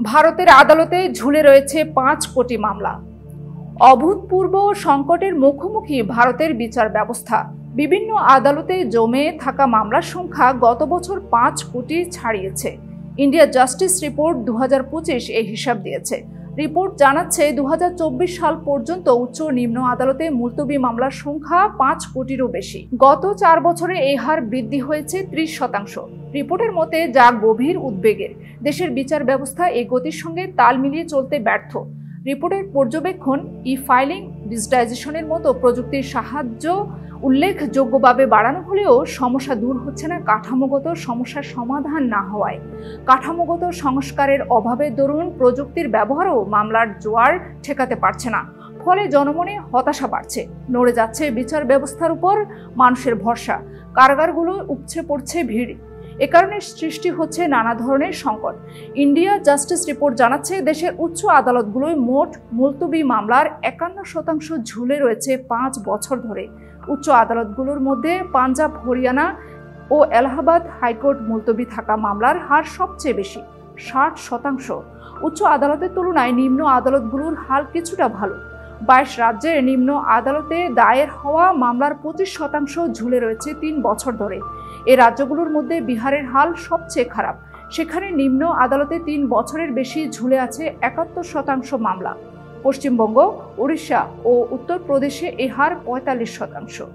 ভারতের আদালতে ঝুলে রয়েছে ৫ কোটি মামলা। অভূতপূর্ব সংকটের মুখোমুখি ভারতের বিচার ব্যবস্থা। বিভিন্ন আদালতে জমে থাকা মামলার সংখ্যা গত বছর ৫ কোটি ছাড়িয়েছে। ইন্ডিয়া জাস্টিস রিপোর্ট ২০২৫ এই হিসাব দিয়েছে। রিপোর্ট জানাচ্ছে ২০২৪ সাল পর্যন্ত উচ্চ নিম্ন আদালতে মুলতবি মামলার সংখ্যা ৫ কোটিরও বেশি। গত ৪ বছরে এই হার বৃদ্ধি হয়েছে ৩০%। রিপোর্টের মতে যা গভীর উদ্বেগের। দেশের বিচার ব্যবস্থা এই গতির সঙ্গে তাল মিলিয়ে চলতে ব্যর্থ। রিপোর্টের পর্যবেক্ষণ ই-ফাইলিং, ডিজিটাইজেশনের মতো প্রযুক্তির সাহায্য উল্লেখযোগ্যভাবে বাড়ানো হলেও সমস্যা দূর হচ্ছে না কাঠামোগত সমস্যার সমাধান না হওয়ায়। কাঠামোগত সংস্কারের অভাবে দরুন প্রযুক্তির ব্যবহারও মামলার জোয়ার ঠেকাতে পারছে না। ফলে জনমনে হতাশা বাড়ছে, নড়ে যাচ্ছে বিচার ব্যবস্থার উপর মানুষের ভরসা। কারাগারগুলো উপচে পড়ছে ভিড়। এ কারণে সৃষ্টি হচ্ছে নানা ধরনের সংকট। ইন্ডিয়া জাস্টিস রিপোর্ট জানাচ্ছে দেশের উচ্চ আদালতগুলোয় মোট মুলতবি মামলার ৫১% ঝুলে রয়েছে ৫ বছর ধরে। উচ্চ আদালতগুলোর মধ্যে পাঞ্জাব, হরিয়ানা ও এলাহাবাদ হাইকোর্ট মুলতবি থাকা মামলার হার সবচেয়ে বেশি, ৬০%। উচ্চ আদালতের তুলনায় নিম্ন আদালতগুলোর হাল কিছুটা ভালো। ২২ রাজ্যের নিম্ন আদালতে দায়ের হওয়া মামলার ২৫% ঝুলে রয়েছে ৩ বছর ধরে। এই রাজ্যগুলোর মধ্যে বিহারের হাল সবচেয়ে খারাপ। সেখানে নিম্ন আদালতে ৩ বছরের বেশি ঝুলে আছে ৭১% মামলা। পশ্চিমবঙ্গ, উড়িষ্যা ও উত্তরপ্রদেশে এই হার ৪৫%।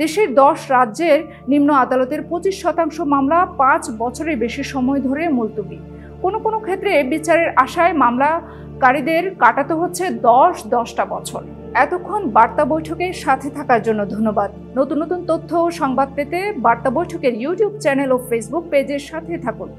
দেশের ১০ রাজ্যের নিম্ন আদালতের ২৫% মামলা ৫ বছরের বেশি সময় ধরে মুলতবি। কোনো কোনো ক্ষেত্রে বিচারের আশায় মামলাকারীদের কাটাতে হচ্ছে ১০টা বছর। এতক্ষণ বার্তা বৈঠকের সাথে থাকার জন্য ধন্যবাদ। নতুন নতুন তথ্য ও সংবাদ পেতে বার্তা বৈঠকের ইউটিউব চ্যানেল ও ফেসবুক পেজের সাথে থাকুন।